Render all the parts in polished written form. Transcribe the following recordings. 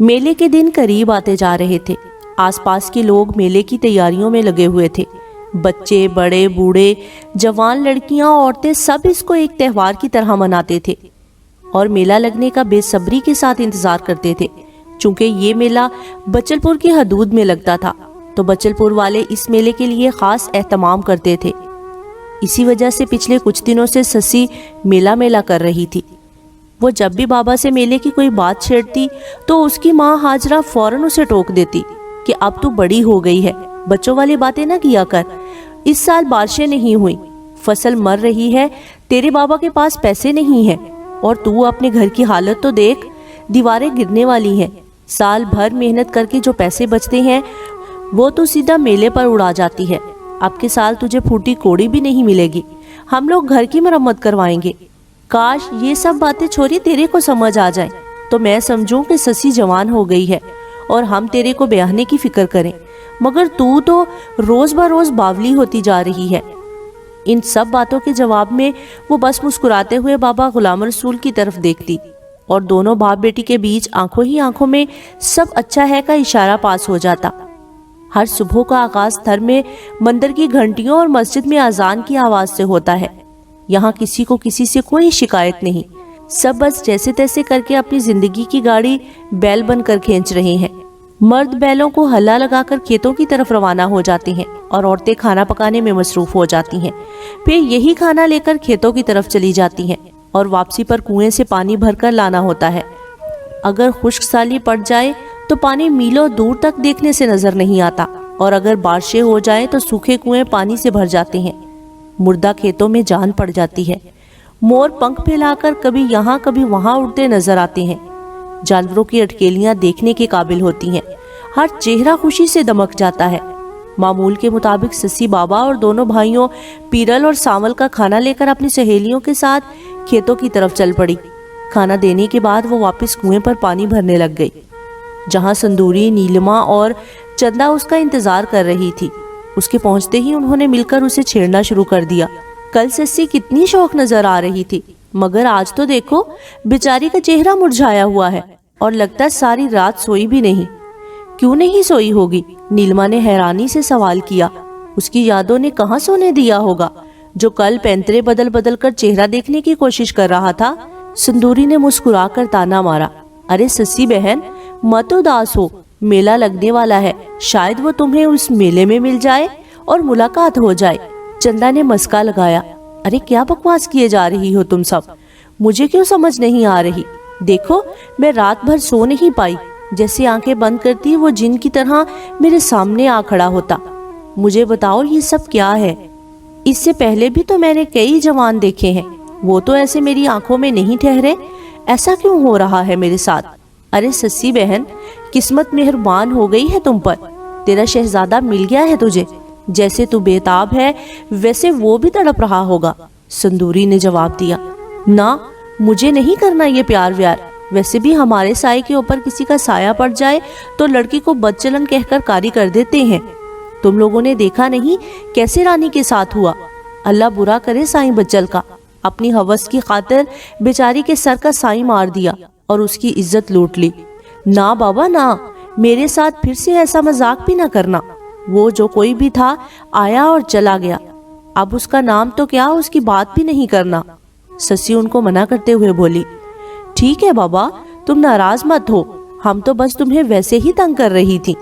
मेले के दिन करीब आते जा रहे थे। आसपास के लोग मेले की तैयारियों में लगे हुए थे। बच्चे, बड़े, बूढ़े, जवान, लड़कियां, औरतें सब इसको एक त्योहार की तरह मनाते थे और मेला लगने का बेसब्री के साथ इंतजार करते थे। चूंकि ये मेला बचलपुर की हदूद में लगता था तो बचलपुर वाले इस मेले के लिए खास एहतमाम करते थे। इसी वजह से पिछले कुछ दिनों से ससी मेला मेला कर रही थी। वो जब भी बाबा से मेले की कोई बात छेड़ती तो उसकी माँ हाजरा फौरन उसे टोक देती कि अब तू बड़ी हो गई है, बच्चों वाली बातें ना किया कर। इस साल बारिशें नहीं हुई, फसल मर रही है, तेरे बाबा के पास पैसे नहीं है और तू अपने घर की हालत तो देख, दीवारें गिरने वाली हैं। साल भर मेहनत करके जो पैसे बचते हैं वो तो सीधा मेले पर उड़ा जाती है। अब के साल तुझे फूटी कोड़ी भी नहीं मिलेगी, हम लोग घर की मरम्मत करवाएंगे। काश ये सब बातें छोरी तेरे को समझ आ जाएं तो मैं समझूं कि ससी जवान हो गई है और हम तेरे को ब्याहने की फिक्र करें, मगर तू तो रोज बरोज बावली होती जा रही है। इन सब बातों के जवाब में वो बस मुस्कुराते हुए बाबा गुलाम रसूल की तरफ देखती और दोनों बाप बेटी के बीच आंखों ही आंखों में सब अच्छा है का इशारा पास हो जाता। हर सुबह का आगाज थर में मंदिर की घंटियों और मस्जिद में अजान की आवाज से होता है। यहाँ किसी को किसी से कोई शिकायत नहीं, सब बस जैसे तैसे करके अपनी जिंदगी की गाड़ी बैल बनकर खींच रहे हैं। मर्द बैलों को हल्ला लगाकर खेतों की तरफ रवाना हो जाते हैं और औरतें खाना पकाने में मसरूफ हो जाती हैं। फिर यही खाना लेकर खेतों की तरफ चली जाती हैं और वापसी पर कुएं से पानी भरकर लाना होता है। अगर खुश्क साली पड़ जाए तो पानी मीलों दूर तक देखने से नजर नहीं आता और अगर बारिशें हो जाए तो सूखे कुएं पानी से भर जाते हैं। मुर्दा खेतों में जान पड़ जाती है। मोर पंख फैलाकर कभी यहाँ कभी वहां उड़ते नजर आते हैं। जानवरों की अटकेलियां देखने के काबिल होती हैं। हर चेहरा खुशी से दमक जाता है। मामूल के मुताबिक ससी बाबा और दोनों भाइयों पीरल और सावल का खाना लेकर अपनी सहेलियों के साथ खेतों की तरफ चल पड़ी। खाना देने के बाद वो वापस कुएं पर पानी भरने लग गई, जहां संदूरी, नीलिमा और चंदा उसका इंतजार कर रही थी। उसके पहुंचते ही उन्होंने मिलकर उसे छेड़ना शुरू कर दिया। कल ससी कितनी शौक नजर आ रही थी, मगर आज तो देखो बेचारी का चेहरा मुरझाया हुआ है और लगता है सारी रात सोई भी नहीं। क्यों नहीं सोई होगी? नीलिमा ने हैरानी से सवाल किया। उसकी यादों ने कहाँ सोने दिया होगा जो कल पैंतरे बदल बदल कर चेहरा देखने की कोशिश कर रहा था। संदूरी ने मुस्कुरा कर ताना मारा, अरे ससी बहन मत उदास हो, मेला लगने वाला है, शायद वो तुम्हें उस मेले में मिल जाए और मुलाकात हो जाए। चंदा ने मस्का लगाया, अरे क्या बकवास किए जा रही हो तुम सब, मुझे क्यों समझ नहीं आ रही। देखो मैं रात भर सो नहीं पाई, जैसे आंखें बंद करती वो जिन की तरह मेरे सामने आ खड़ा होता। मुझे बताओ ये सब क्या है? इससे पहले भी तो मैंने कई जवान देखे हैं, वो तो ऐसे मेरी आंखों में नहीं ठहरे, ऐसा क्यों हो रहा है मेरे साथ? अरे ससी बहन किस्मत मेहरबान हो गई है तुम पर, तेरा शहजादा मिल गया है तुझे। जैसे तू बेताब है वैसे वो भी तड़प रहा होगा। संदूरी ने जवाब दिया, ना मुझे नहीं करना ये प्यार व्यार, वैसे भी हमारे साए के ऊपर किसी का साया पड़ जाए तो लड़की को बदचलन कहकर कारी कर देते हैं। तुम लोगों ने देखा नहीं कैसे रानी के साथ हुआ? अल्लाह बुरा करे साईं बच्चल का, अपनी हवस की खातिर बेचारी के सर का साई मार दिया और उसकी इज्जत लूट ली। ना बाबा ना, मेरे साथ फिर से ऐसा मजाक भी ना करना। वो जो कोई भी था आया और चला गया, अब उसका नाम तो क्या उसकी बात भी नहीं करना। ससी उनको मना करते हुए बोली, ठीक है बाबा तुम नाराज मत हो, हम तो बस तुम्हें वैसे ही तंग कर रही थी।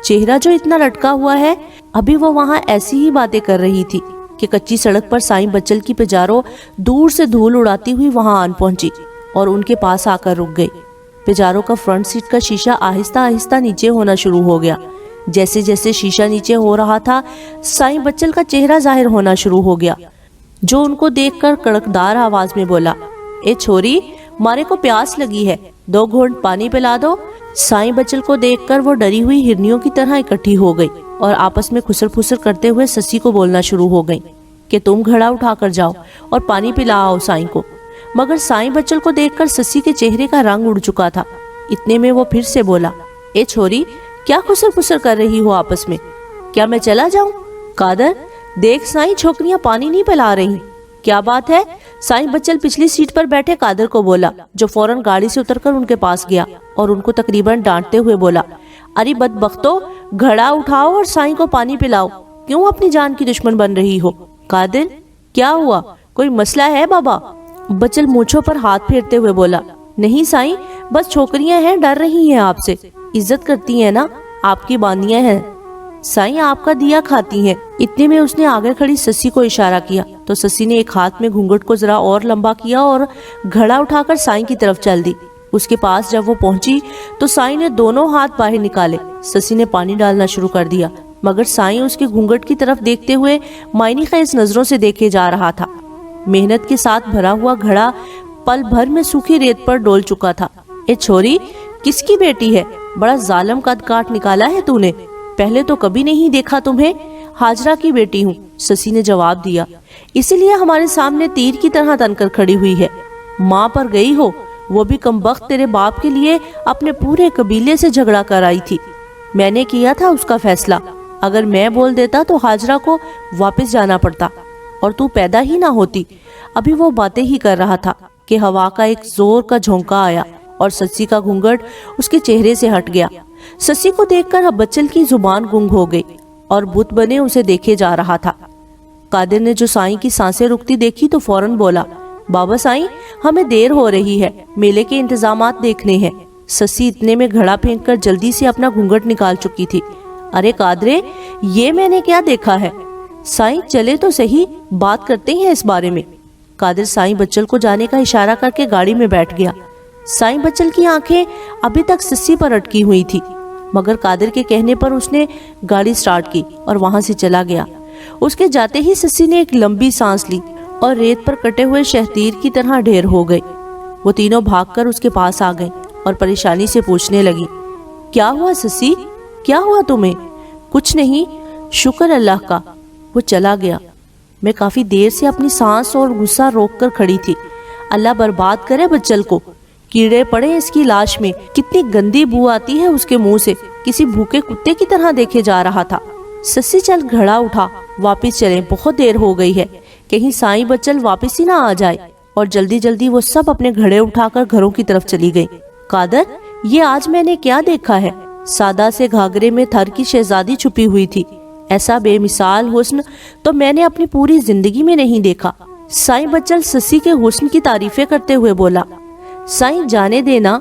चेहरा जो इतना लटका हुआ है, अभी वो वहां ऐसी ही बातें कर रही थी कि कच्ची सड़क पर साईं बच्चल की पिजारो दूर से धूल उड़ाती हुई वहां आन पहुंची और उनके पास आकर रुक गई। पिजारो का फ्रंट सीट का शीशा आहिस्ता आहिस्ता नीचे होना शुरू हो गया। जैसे जैसे शीशा नीचे हो रहा था साईं बच्चल का चेहरा जाहिर होना शुरू हो गया, जो उनको देखकर कड़कदार आवाज में बोला, ए छोरी मारे को प्यास लगी है, 2 घूंट पानी पिला दो। साईं बच्चल को देखकर वो डरी हुई हिरनियों की तरह इकट्ठी हो गई और आपस में खुसर फुसर करते हुए ससी को बोलना शुरू हो गई कि तुम घड़ा उठाकर जाओ और पानी पिलाओ साईं को। मगर साईं बच्चल को देखकर ससी के चेहरे का रंग उड़ चुका था। इतने में वो फिर से बोला, ए छोरी क्या खुसर फुसर कर रही हो आपस में, क्या मैं चला जाऊं? कादर देख साईं छोकरियां पानी नहीं पिला रही, क्या बात है साईं बच्चल पिछली सीट पर बैठे कादर को बोला, जो फौरन गाड़ी से उतरकर उनके पास गया और उनको तकरीबन डांटते हुए बोला, अरे बदबख्तो, घड़ा उठाओ और साईं को पानी पिलाओ, क्यों अपनी जान की दुश्मन बन रही हो? कादिर, क्या हुआ, कोई मसला है बाबा? बच्चल मूंछों पर हाथ फेरते हुए बोला, नहीं साईं, बस छोकरियां हैं, डर रही हैं आपसे, इज्जत करती हैं ना, आपकी बानियां हैं, साईं आपका दिया खाती हैं। इतने में उसने आगे खड़ी सस्सी को इशारा किया तो सस्सी ने एक हाथ में घूंघट को जरा और लंबा किया और घड़ा उठाकर साईं की तरफ चल दी। उसके पास जब वो पहुंची तो साईं ने दोनों हाथ बाहर निकाले। सस्सी ने पानी डालना शुरू कर दिया, मगर साईं उसके घूंघट की तरफ देखते हुए मायनी ख़ैज़ नजरों से देखे जा रहा था। मेहनत के साथ भरा हुआ घड़ा पल भर में सूखी रेत पर डोल चुका था। ए छोरी, किसकी बेटी है? बड़ा जालिम कद काट निकाला है तूने, पहले तो कभी नहीं देखा तुम्हें। हाजरा की बेटी हूँ, ससी ने जवाब दिया, इसीलिए हमारे सामने तीर की तरह तनकर खड़ी हुई है। माँ पर गई हो, वो भी कमबख्त तेरे बाप के लिए अपने पूरे कबीले से झगड़ा कर आई थी। मैंने किया था उसका फैसला, अगर मैं बोल देता तो हाजरा को वापस जाना पड़ता और तू पैदा ही ना होती। अभी वो बातें ही कर रहा था कि हवा का एक जोर का झोंका आया और सस्सी का घूंघट उसके चेहरे से हट गया। सस्सी को देखकर बच्चल की जुबान गुंग हो गई और बुत बने उसे देखे जा रहा था। कादिर ने जो साईं की सांसें रुकती देखी तो फौरन बोला, बाबा साईं, हमें देर हो रही है, मेले के इंतजामात देखने हैं। सस्सी इतने में घड़ा फेंककर जल्दी से अपना घूंघट निकाल चुकी थी। अरे कादरे, ये मैंने क्या देखा है? साईं चले तो सही, बात करते हैं इस बारे में। कादिर साईं बच्चल को जाने का इशारा करके गाड़ी में बैठ गया। साईं बच्चल की आंखें अभी तक सस्सी पर अटकी हुई थी, मगर कादिर के कहने पर उसने गाड़ी स्टार्ट की और वहां से चला गया। उसके जाते ही सस्सी ने एक लंबी सांस ली और रेत पर कटे हुए शहतीर की तरह ढेर हो गई। वो तीनों भागकर उसके पास आ गई और परेशानी से पूछने लगी, क्या हुआ सस्सी, क्या हुआ तुम्हें? कुछ नहीं, शुक्र अल्लाह का। वो चला गया। मैं काफी देर से अपनी सांस और गुस्सा रोककर खड़ी थी। अल्लाह बर्बाद करे बच्चल को, कीड़े पड़े इसकी लाश में, कितनी गंदी बू आती है उसके मुंह से, किसी भूखे कुत्ते की तरह देखे जा रहा था। सस्सी चल घड़ा उठा, वापस चले, बहुत देर हो गई है, कहीं साईं बच्चल वापस ही ना आ जाए। और जल्दी जल्दी वो सब अपने घड़े उठाकर घरों की तरफ चली गई। कादर, ये आज मैंने क्या देखा है? सादा से घाघरे में थर की शहजादी छुपी हुई थी। ऐसा बेमिसाल हुस्न तो मैंने अपनी पूरी जिंदगी में नहीं देखा। साईं बच्चल सस्सी के हुस्न की तारीफें करते हुए बोला, साईं जाने देना,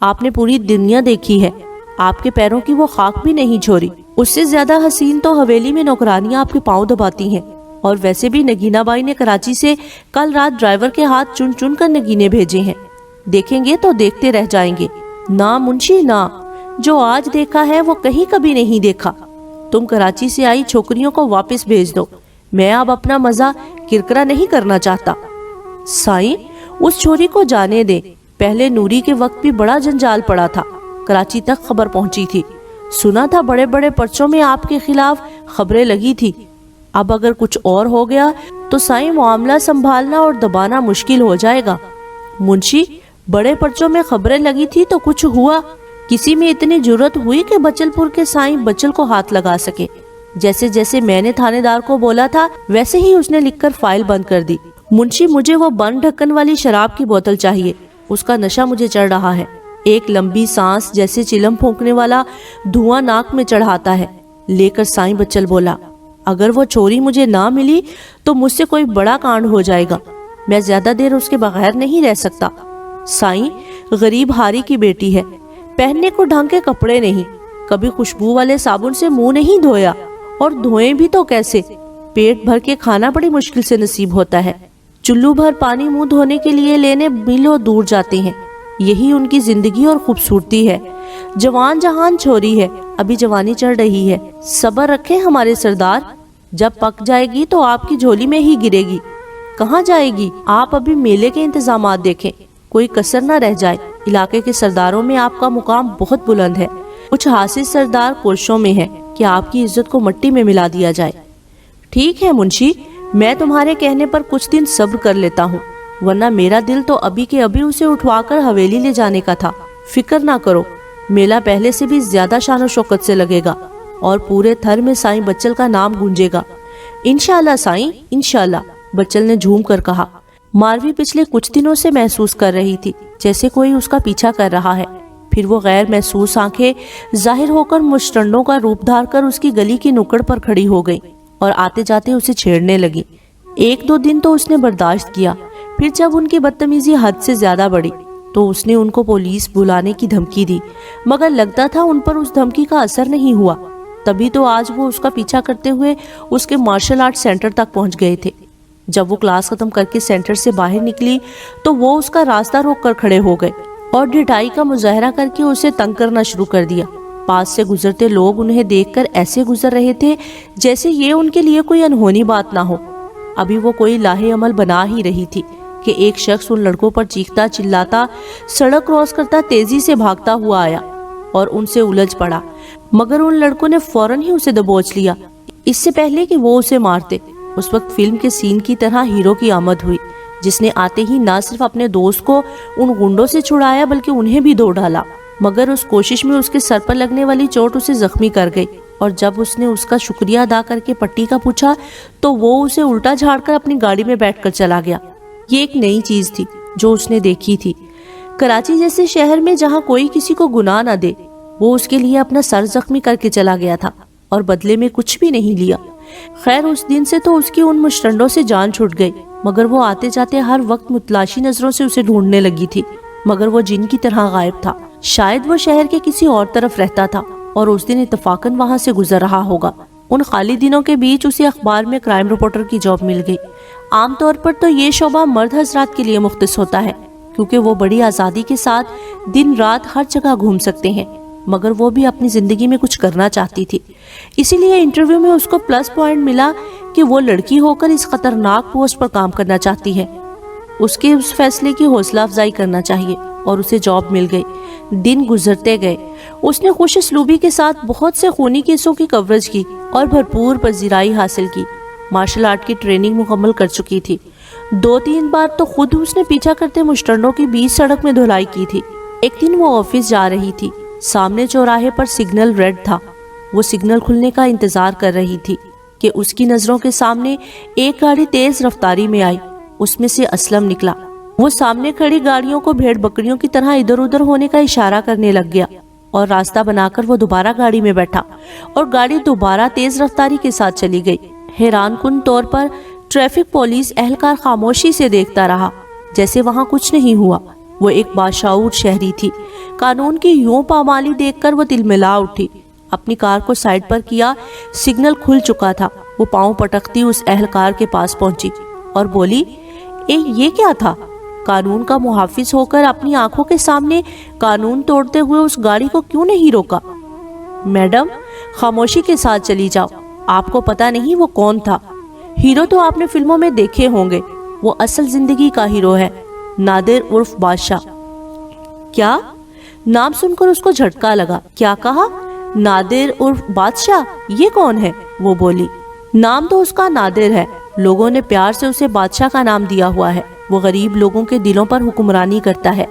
आपने पूरी दुनिया देखी है, आपके पैरों की वो खाक भी नहीं छोड़ी। उससे ज्यादा हसीन तो हवेली में नौकरानियां आपके पांव दबाती हैं। और वैसे भी नगीना बाई ने कराची से कल रात ड्राइवर के हाथ चुन चुन कर नगीने भेजे हैं। देखेंगे तो देखते रह जाएंगे। ना मुंशी ना, जो आज देखा है वो कहीं कभी नहीं देखा। तुम कराची से आई छोकरियों को वापस भेज दो, मैं अब अपना मजा किरकिरा नहीं करना चाहता। साईं, उस छोरी को जाने दे, पहले नूरी के वक्त भी बड़ा जंजाल पड़ा था, कराची तक खबर पहुंची थी, सुना था बड़े बड़े पर्चों में आपके खिलाफ खबरें लगी थी। अब अगर कुछ और हो गया तो साईं मामला संभालना और दबाना मुश्किल हो जाएगा। मुंशी, बड़े पर्चों में खबरें लगी थी तो कुछ हुआ? किसी में इतनी जुर्रत हुई कि बचलपुर के साईं बच्चल को हाथ लगा सके? जैसे जैसे मैंने थानेदार को बोला था वैसे ही उसने लिखकर फाइल बंद कर दी। मुंशी, मुझे वो बंद ढक्कन वाली शराब की बोतल चाहिए, उसका नशा मुझे चढ़ रहा है। एक लंबी सांस जैसे चिलम फूंकने वाला धुआं नाक में चढ़ाता है। लेकर साईं बच्चल बोला, अगर वो छोरी मुझे ना मिली तो मुझसे कोई बड़ा कांड हो जाएगा, मैं ज्यादा देर उसके बगैर नहीं रह सकता। साईं, गरीब हारी की बेटी है, पहनने को ढंग के कपड़े नहीं, कभी खुशबू वाले साबुन से मुंह नहीं धोया, और धोए भी तो कैसे? पेट भर के खाना बड़ी मुश्किल से नसीब होता है। चुल्लू भर पानी मुंह धोने के लिए लेने मीलों दूर जाते हैं। यही उनकी जिंदगी और खूबसूरती है। जवान जहान छोरी है, अभी जवानी चढ़ रही है। सब्र रखे हमारे सरदार, जब पक जाएगी तो आपकी झोली में ही गिरेगी। कहाँ जाएगी? आप अभी मेले के इंतजामात देखें, कोई कसर न रह जाए। इलाके के सरदारों में आपका मुकाम बहुत बुलंद है। कुछ हासिल सरदार कोशिशों में है कि आपकी इज्जत को मट्टी में मिला दिया जाए। ठीक है मुंशी, मैं तुम्हारे कहने पर कुछ दिन सब्र कर लेता हूँ, वरना मेरा दिल तो अभी के अभी उसे उठवाकर हवेली ले जाने का था। फिक्र ना करो, मेला पहले से भी ज्यादा शान और शौकत से लगेगा और पूरे थर में साईं बच्चल का नाम गूंजेगा। इंशाल्लाह साईं, इंशाल्लाह, बच्चल ने झूम कर कहा। मारवी पिछले कुछ दिनों से महसूस कर रही थी जैसे कोई उसका पीछा कर रहा है। फिर वो गैर महसूस आंखें जाहिर होकर मुशटंडों का रूप धार कर उसकी गली की नुक्कड़ पर खड़ी हो गई और आते जाते उसे छेड़ने लगी। 1-2 दिन तो उसने बर्दाश्त किया, फिर जब उनकी बदतमीजी हद से ज्यादा बढ़ी तो उसने उनको पुलिस बुलाने की धमकी दी, मगर लगता था उन पर उस धमकी का असर नहीं हुआ। तभी तो आज वो उसका पीछा करते हुए उसके मार्शल आर्ट सेंटर तक पहुंच गए थे। जब वो क्लास खत्म करके सेंटर से बाहर निकली तो वो उसका रास्ता रोक कर खड़े हो गए और ढिठाई का मुजाहरा करके उसे तंग करना शुरू कर दिया। पास से गुजरते लोग उन्हें देखकर ऐसे गुजर रहे थे जैसे ये उनके लिए कोई अनहोनी बात ना हो। अभी वो कोई लाहे अमल बना ही रही थी कि एक शख्स उन लड़कों पर चीखता चिल्लाता सड़क क्रॉस करता तेजी से भागता हुआ आया और उनसे उलझ पड़ा, मगर उन लड़कों ने फौरन ही उसे दबोच लिया इससे पहले कि वो उसे मारते। उस वक्त फिल्म के सीन की तरह हीरो की आमद हुई, जिसने आते ही ना सिर्फ अपने दोस्त को उन गुंडों से छुड़ाया बल्कि उन्हें भी धो डाला, मगर उस कोशिश में उसके सर पर लगने वाली चोट उसे जख्मी कर गई। और जब उसने उसका शुक्रिया अदा करके पट्टी का पूछा तो वो उसे उल्टा झाड़कर अपनी गाड़ी में बैठकर चला गया। ये एक नई चीज थी जो उसने देखी थी। कराची जैसे शहर में जहाँ कोई किसी को गुनाह न दे, वो उसके लिए अपना सर जख्मी करके चला गया था और बदले में कुछ भी नहीं लिया। खैर उस दिन से तो उसकी उन मुशटंडों से जान छूट गई, मगर वो आते जाते हर वक्त मुतलाशी नजरों से उसे ढूंढने लगी थी, मगर वो जिन की तरह गायब था। शायद वो शहर के किसी और तरफ रहता था और उस दिन इत्तफाकन वहां से गुजर रहा होगा। उन खाली दिनों के बीच उसे अखबार में क्राइम रिपोर्टर की जॉब मिल गई। आमतौर पर तो ये शोबा मर्द हजरात के लिए मुख्तस होता है, क्योंकि वो बड़ी आज़ादी के साथ दिन रात हर जगह घूम सकते हैं, मगर वो भी अपनी जिंदगी में कुछ करना चाहती थी। इसीलिए इंटरव्यू में उसको प्लस पॉइंट मिला कि वो लड़की होकर इस खतरनाक पोस्ट पर काम करना चाहती है। उसके उस फैसले की हौसला अफजाई करना चाहिए और उसे जॉब मिल गई। दिन गुजरते गए, उसने खुशउस्लूबी के साथ बहुत से खूनी केसों की कवरेज की और भरपूर पजीराई हासिल की। मार्शल आर्ट की ट्रेनिंग मुकम्मल कर चुकी थी। 2-3 बार तो खुद उसने पीछा करते मुशटंडों की बीच सड़क में धुलाई की थी। एक दिन वो ऑफिस जा रही थी, सामने चौराहे पर सिग्नल रेड था। वो सिग्नल खुलने का इंतजार कर रही थी कि उसकी नजरों के सामने एक गाड़ी तेज रफ्तारी में आई। उसमें से असलम निकला। वो सामने खड़ी गाड़ियों को भेड़ बकरियों की तरह इधर उधर होने का इशारा करने लग गया और रास्ता बनाकर वो दोबारा गाड़ी में बैठा और गाड़ी दोबारा तेज रफ्तारी के साथ चली गई। हैरानकुन तौर पर ट्रैफिक पुलिस एहलकार खामोशी से देखता रहा जैसे वहां कुछ नहीं हुआ। वो एक बाशऊर शहरी थी। कानून की यूं पामाली देखकर वो तिलमिला उठी। अपनी कार को साइड पर किया, सिग्नल खुल चुका था। वो पांव पटकती उस एहलकार के पास पहुंची और बोली, ये क्या था? कानून का मुहाफिज होकर अपनी आंखों के सामने कानून तोड़ते हुए उस गाड़ी को क्यों नहीं रोका? मैडम, खामोशी के साथ चली जाओ। आपको पता नहीं वो कौन था। हीरो तो आपने फिल्मों में देखे होंगे, वो असल जिंदगी का हीरो है, नादिर उर्फ बादशाह। क्या? नाम सुनकर उसको झटका लगा। क्या कहा? नादिर उर्फ बादशाह? ये कौन है? वो बोली। नाम तो उसका नादिर है, लोगों ने प्यार से उसे बादशाह का नाम दिया हुआ है। वो गरीब लोगों के दिलों पर हुक्मरानी करता है।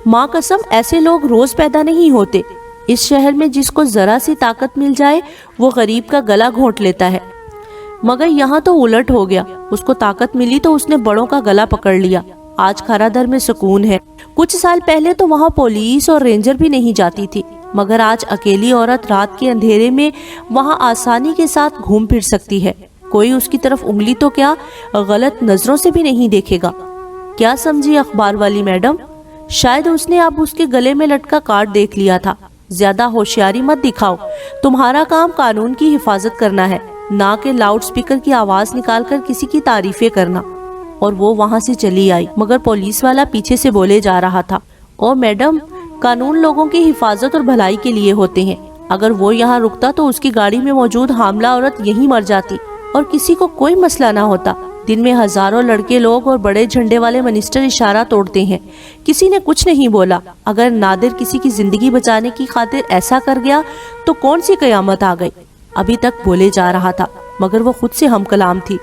माँ कसम, ऐसे लोग रोज पैदा नहीं होते। इस शहर में जिसको जरा सी ताकत मिल जाए वो गरीब का गला घोंट लेता है, मगर यहाँ तो उलट हो गया। उसको ताकत मिली तो उसने बड़ों का गला पकड़ लिया। आज खारादर में सुकून है। कुछ साल पहले तो वहाँ पुलिस और रेंजर भी नहीं जाती थी, मगर आज अकेली औरत रात के अंधेरे में वहाँ आसानी के साथ घूम फिर सकती है। कोई उसकी तरफ उंगली तो क्या, गलत नजरों से भी नहीं देखेगा। क्या समझी अखबार वाली मैडम? शायद उसने अब उसके गले में लटका कार्ड देख लिया था। ज्यादा होशियारी मत दिखाओ, तुम्हारा काम कानून की हिफाजत करना है, ना कि लाउड स्पीकर की आवाज निकालकर किसी की तारीफें करना। और वो वहां से चली आई, मगर पुलिस वाला पीछे से बोले जा रहा था, ओ मैडम, कानून लोगों की हिफाजत और भलाई के लिए होते हैं। अगर वो यहाँ रुकता तो उसकी गाड़ी में मौजूद हामला औरत यहीं मर जाती और किसी को कोई मसला ना होता। दिन में हजारों लड़के लोग और बड़े झंडे वाले मिनिस्टर इशारा तोड़ते हैं, किसी ने कुछ नहीं बोला। अगर नादिर किसी की जिंदगी बचाने की खातिर ऐसा कर गया तो कौन सी कयामत आ गई। अभी तक बोले जा रहा था, मगर वो खुद से हम कलाम थी।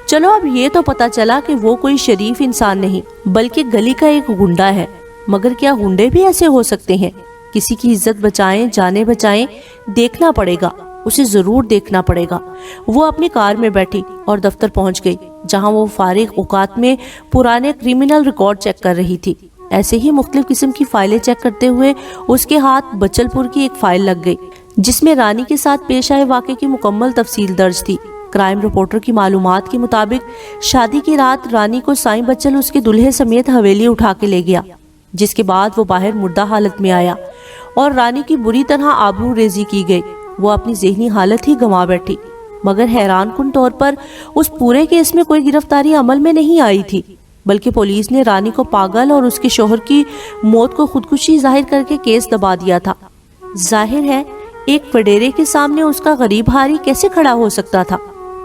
चलो अब ये तो पता चला कि वो कोई शरीफ इंसान नहीं बल्कि गली का एक गुंडा है। मगर क्या गुंडे भी ऐसे हो सकते हैं? किसी की इज्जत बचाएं, जाने बचाएं, देखना पड़ेगा। اسے ضرور دیکھنا پڑے گا۔ وہ اپنی کار میں بیٹھی اور دفتر پہنچ گئی، جہاں وہ فارغ اوقات میں پرانے کرمینل ریکارڈ چیک کر رہی تھی۔ ایسے ہی مختلف قسم کی فائلیں چیک کرتے ہوئے اس کے ہاتھ بچل پور کی ایک فائل لگ گئی، جس میں رانی کے ساتھ پیش آئے واقعے کی مکمل تفصیل درج تھی۔ کرائم رپورٹر کی معلومات کے مطابق شادی کی رات رانی کو سائیں بچل اس کے دلہے سمیت حویلی اٹھا کے لے گیا، جس کے بعد وہ باہر مردہ حالت میں آیا اور رانی کی بری طرح آبرو ریزی کی گئی۔ وہ اپنی ذہنی حالت ہی گنوا بیٹھی، مگر حیران کن طور پر اس پورے کیس میں کوئی گرفتاری عمل میں نہیں آئی تھی، بلکہ پولیس نے رانی کو پاگل اور اس کے شوہر کی موت کو خودکشی ظاہر کر کے کیس دبا دیا تھا۔ ظاہر ہے ایک وڈیرے کے سامنے اس کا غریب ہاری کیسے کھڑا ہو سکتا تھا۔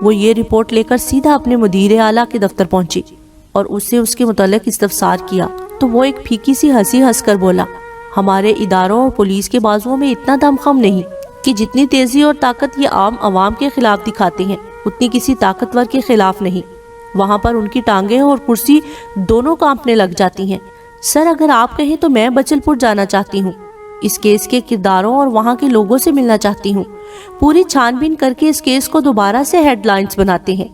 وہ یہ رپورٹ لے کر سیدھا اپنے مدیر اعلیٰ کے دفتر پہنچی اور اس سے اس کے متعلق استفسار کیا، تو وہ ایک پھیکی سی ہنسی ہنس کر بولا، ہمارے اداروں اور پولیس کے بازوؤں میں اتنا دم خم نہیں کہ جتنی تیزی اور طاقت یہ عام عوام کے خلاف دکھاتے ہیں، اتنی کسی طاقتور کے خلاف نہیں۔ وہاں پر ان کی ٹانگیں اور کرسی دونوں کانپنے لگ جاتی ہیں۔ سر اگر آپ کہیں تو میں بچل پور جانا چاہتی ہوں، اس کیس کے کرداروں اور وہاں کے لوگوں سے ملنا چاہتی ہوں۔ پوری چھان بین کر کے اس کیس کو دوبارہ سے ہیڈ لائنز بناتے ہیں۔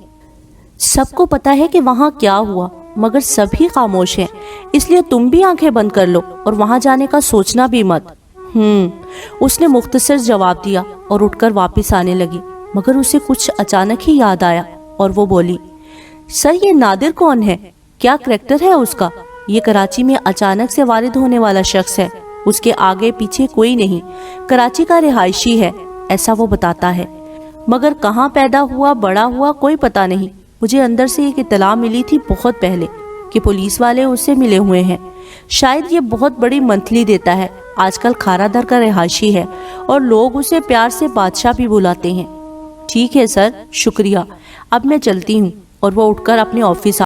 سب کو پتا ہے کہ وہاں کیا ہوا، مگر سب ہی خاموش ہیں، اس لیے تم بھی آنکھیں بند کر لو اور وہاں جانے کا سوچنا بھی مت۔ اس نے مختصر جواب دیا اور اٹھ کر واپس آنے لگی، مگر اسے کچھ اچانک ہی یاد آیا اور وہ بولی، سر یہ نادر کون ہے؟ کیا کریکٹر ہے اس کا؟ یہ کراچی میں اچانک سے وارد ہونے والا شخص ہے، اس کے آگے پیچھے کوئی نہیں، کراچی کا رہائشی ہے ایسا وہ بتاتا ہے، مگر کہاں پیدا ہوا بڑا ہوا کوئی پتہ نہیں۔ مجھے اندر سے ایک اطلاع ملی تھی بہت پہلے کہ پولیس والے اس سے ملے ہوئے ہیں، شاید یہ بہت بڑی منتھلی دیتا ہے، آج کل کھارا در کا رہائشی ہے اور لوگ اسے پیار سے بادشاہ بھی بلاتے ہیں۔ ٹھیک ہے سر، شکریہ، اب میں چلتی ہوں۔ اور وہ اٹھ کر اپنے آفس